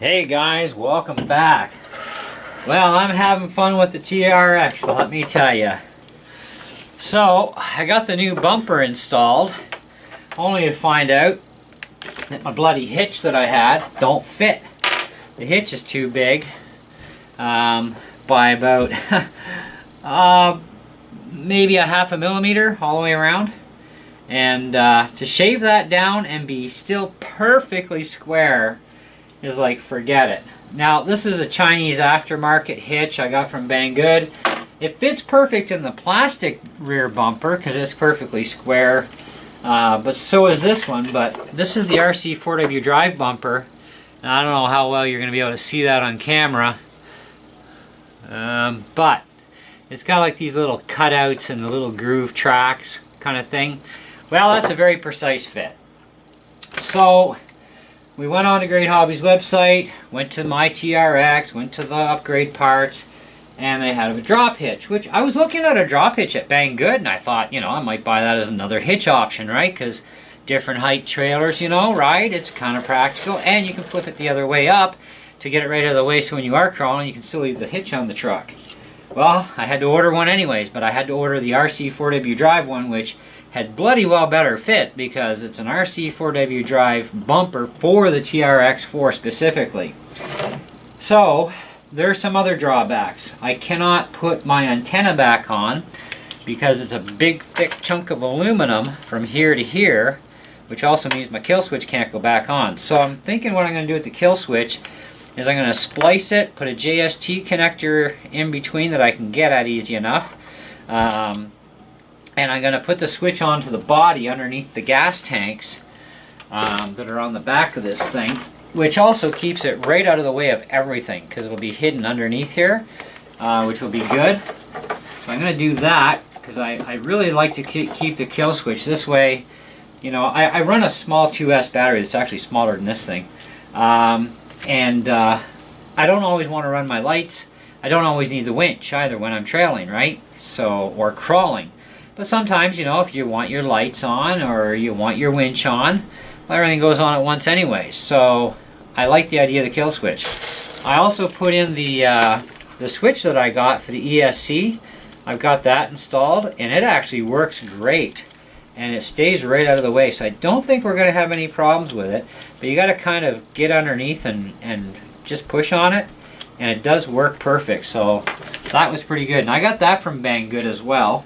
Hey guys, welcome back. Well, I'm having fun with the TRX, let me tell you. So, I got the new bumper installed, only to find out that my bloody hitch that I had don't fit. The hitch is too big, by about maybe a half a millimeter all the way around. And to shave that down and be still perfectly square is like, forget it. Now, this is a Chinese aftermarket hitch I got from Banggood. It fits perfect in the plastic rear bumper because it's perfectly square, but so is this one. But this is the RC4W drive bumper, and I don't know how well you're going to be able to see that on camera, but it's got like these little cutouts and the little groove tracks kind of thing. Well, that's a very precise fit. So we went on to Great Hobby's website, went to my TRX, went to the Upgrade parts, and they had a drop hitch, which I was looking at a drop hitch at Banggood, and I thought, you know, I might buy that as another hitch option, right? Because different height trailers, you know, right? It's kind of practical, and you can flip it the other way up to get it right out of the way, so when you are crawling, you can still leave the hitch on the truck. Well, I had to order one anyways, but I had to order the RC4W drive one, which had bloody well better fit because it's an RC4W drive bumper for the TRX4 specifically. So there are some other drawbacks. I cannot put my antenna back on because it's a big thick chunk of aluminum from here to here, which also means my kill switch can't go back on. So I'm thinking what I'm going to do with the kill switch is I'm going to splice it, put a JST connector in between that I can get at easy enough. And I'm going to put the switch onto the body underneath the gas tanks that are on the back of this thing, which also keeps it right out of the way of everything because it'll be hidden underneath here, which will be good. So I'm going to do that because I really like to keep the kill switch this way. You know, I run a small 2S battery that's actually smaller than this thing, and I don't always want to run my lights. I don't always need the winch either when I'm trailing, right? So, or crawling. But sometimes, you know, if you want your lights on or you want your winch on, well, everything goes on at once anyway. So I like the idea of the kill switch. I also put in the switch that I got for the ESC. I've got that installed, and it actually works great. And it stays right out of the way. So I don't think we're going to have any problems with it. But you got to kind of get underneath and just push on it. And it does work perfect. So that was pretty good. And I got that from Banggood as well.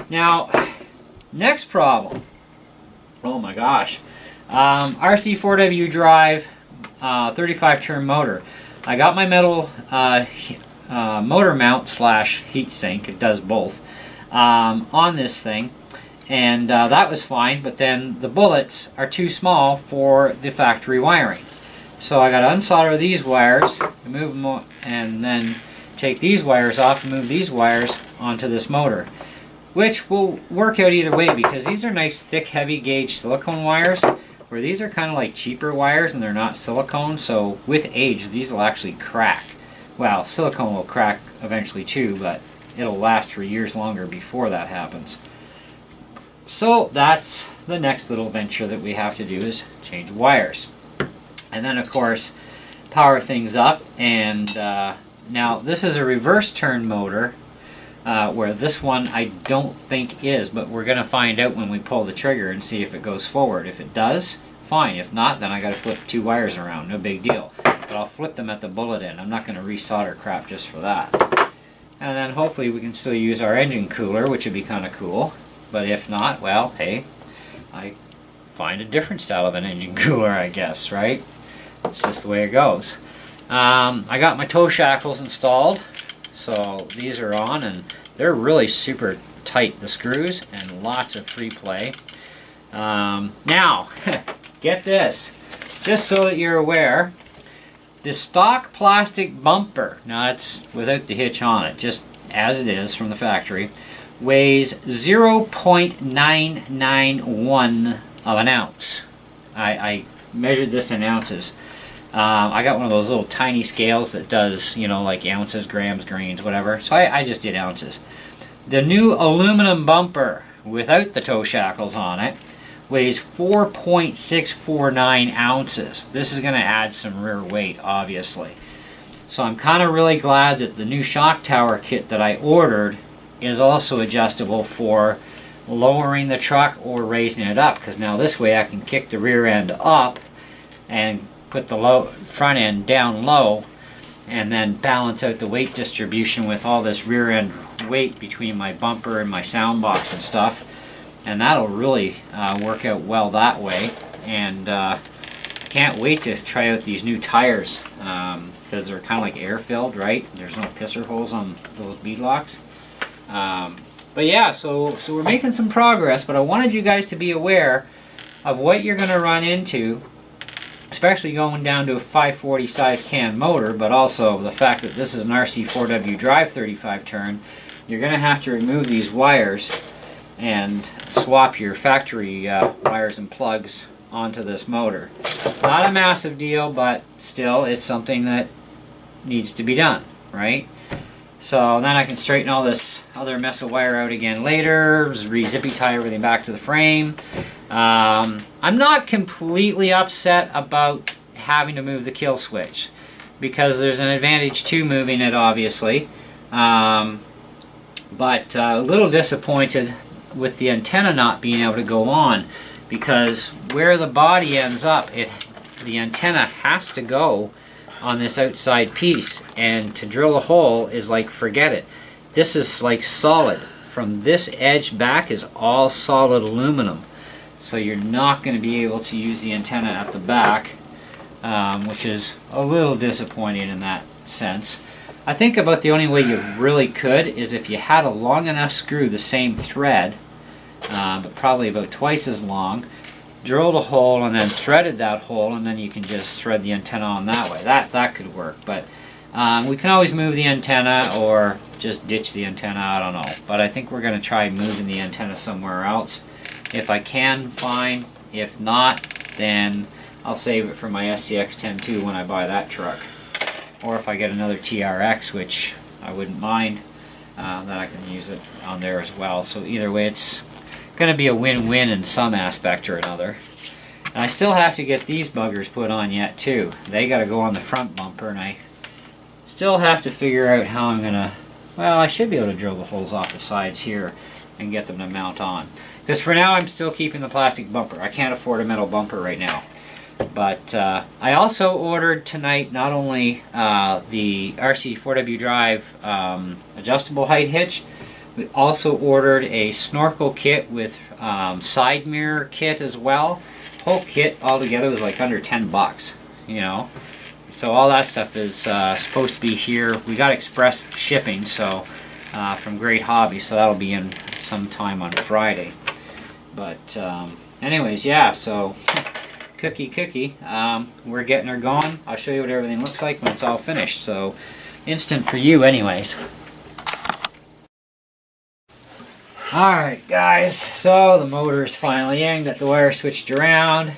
Now, next problem. Oh my gosh. RC4W drive 35 turn motor. I got my metal motor mount slash heat sink, it does both, on this thing. And that was fine, but then the bullets are too small for the factory wiring. So I got to unsolder these wires, remove them, and then take these wires off and move these wires onto this motor, which will work out either way because these are nice thick heavy gauge silicone wires, where these are kind of like cheaper wires and they're not silicone, so with age these will actually crack. Well, silicone will crack eventually too, but it'll last for years longer before that happens. So that's the next little venture that we have to do, is change wires. And then of course power things up, and now this is a reverse turn motor, where this one I don't think is, but we're going to find out when we pull the trigger and see if it goes forward. If it does, fine. If not, then I got to flip two wires around. No big deal. But I'll flip them at the bullet end. I'm not going to resolder crap just for that. And then hopefully we can still use our engine cooler, which would be kind of cool. But if not, well, hey, I find a different style of an engine cooler, I guess, right? It's just the way it goes. I got my toe shackles installed. So these are on, and they're really super tight, the screws, and lots of free play. Now, get this, just so that you're aware, the stock plastic bumper, now it's without the hitch on it, just as it is from the factory, weighs 0.991 of an ounce. I measured this in ounces. I got one of those little tiny scales that does, you know, like ounces, grams, grains, whatever. So I just did ounces. The new aluminum bumper without the toe shackles on it weighs 4.649 ounces. This is going to add some rear weight, obviously. So I'm kind of really glad that the new shock tower kit that I ordered is also adjustable for lowering the truck or raising it up, because now this way I can kick the rear end up and put the front end down low, and then balance out the weight distribution with all this rear end weight between my bumper and my sound box and stuff, and that'll really work out well that way. And can't wait to try out these new tires, because they're kind of like air filled, right? There's no pisser holes on those bead locks. But yeah, so we're making some progress, but I wanted you guys to be aware of what you're going to run into, especially going down to a 540 size can motor, but also the fact that this is an RC4W drive 35 turn. You're going to have to remove these wires and swap your factory wires and plugs onto this motor. Not a massive deal, but still it's something that needs to be done, right? So then I can straighten all this other mess of wire out again later, re-zippy tie everything back to the frame. I'm not completely upset about having to move the kill switch, because there's an advantage to moving it, obviously. But a little disappointed with the antenna not being able to go on, because where the body ends up, the antenna has to go on this outside piece, and to drill a hole is like, forget it. This is like solid. From this edge back is all solid aluminum, so you're not going to be able to use the antenna at the back, which is a little disappointing in that sense. I think about the only way you really could is if you had a long enough screw, the same thread, but probably about twice as long, drilled a hole and then threaded that hole, and then you can just thread the antenna on that way. That could work, but we can always move the antenna or just ditch the antenna, I don't know. But I think we're going to try moving the antenna somewhere else. If I can, fine. If not, then I'll save it for my SCX-10 when I buy that truck. Or if I get another TRX, which I wouldn't mind, then I can use it on there as well. So either way, it's going to be a win-win in some aspect or another. And I still have to get these buggers put on yet too. They got to go on the front bumper, and I still have to figure out how I'm going to, well, I should be able to drill the holes off the sides here and get them to mount on. Because for now I'm still keeping the plastic bumper. I can't afford a metal bumper right now. But I also ordered tonight not only the RC4W drive adjustable height hitch, we also ordered a snorkel kit with side mirror kit as well. Whole kit altogether was like under 10 bucks, you know. So all that stuff is supposed to be here. We got express shipping, so from Great Hobby, so that'll be in sometime on Friday. But anyways, yeah, so cookie. We're getting her going. I'll show you what everything looks like when it's all finished. So instant for you anyways. Alright guys, so the motor is finally in, got the wire switched around,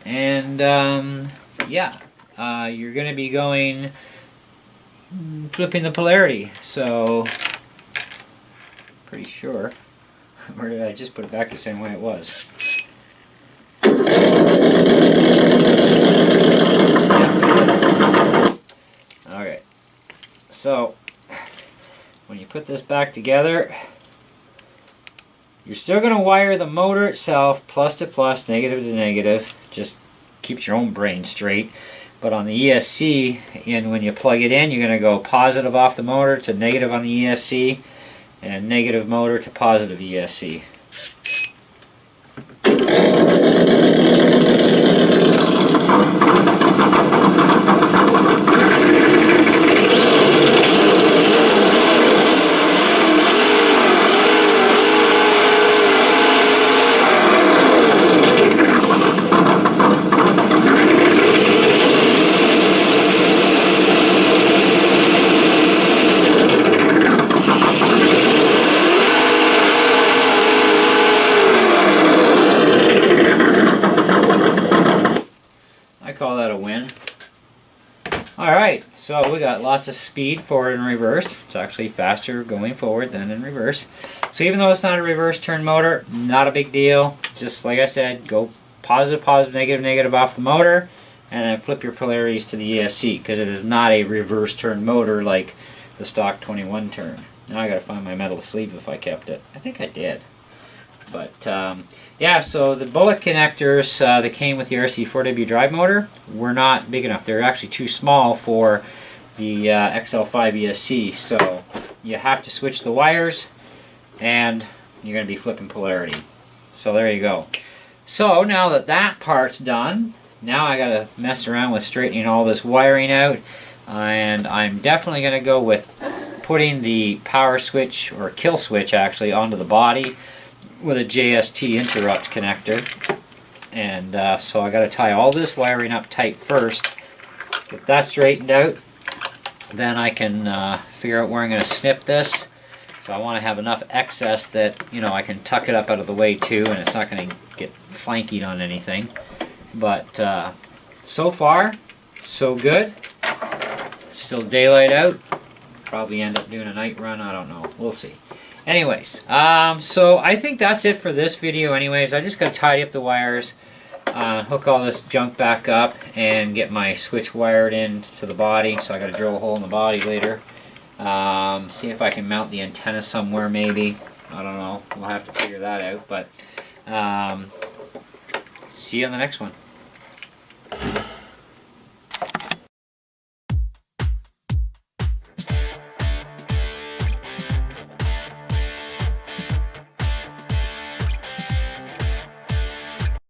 and yeah, you're going to be going, flipping the polarity, so pretty sure, or did I just put it back the same way it was? Yeah. Alright, so when you put this back together, you're still going to wire the motor itself plus to plus, negative to negative. Just keeps your own brain straight. But on the ESC, and when you plug it in, you're going to go positive off the motor to negative on the ESC, and negative motor to positive ESC. So we got lots of speed forward and reverse. It's actually faster going forward than in reverse. So even though it's not a reverse turn motor, not a big deal. Just like I said, go positive, positive, negative, negative off the motor, and then flip your polarities to the ESC, because it is not a reverse turn motor like the stock 21 turn. Now I gotta find my metal sleeve if I kept it. I think I did. But yeah, so the bullet connectors that came with the RC4W drive motor were not big enough. They're actually too small for the XL5 ESC. So you have to switch the wires, and you're going to be flipping polarity. So there you go. So now that that part's done, now I got to mess around with straightening all this wiring out. And I'm definitely going to go with putting the power switch, or kill switch actually, onto the body with a JST interrupt connector. And so I got to tie all this wiring up tight first, get that straightened out, then I can figure out where I'm going to snip this. So I want to have enough excess that, you know, I can tuck it up out of the way too, and it's not going to get flankied on anything. But so far, so good. Still daylight out. Probably end up doing a night run, I don't know, we'll see. Anyways, so I think that's it for this video anyways. I just got to tidy up the wires, hook all this junk back up, and get my switch wired in to the body. So I got to drill a hole in the body later. See if I can mount the antenna somewhere maybe. I don't know, we'll have to figure that out. But see you on the next one.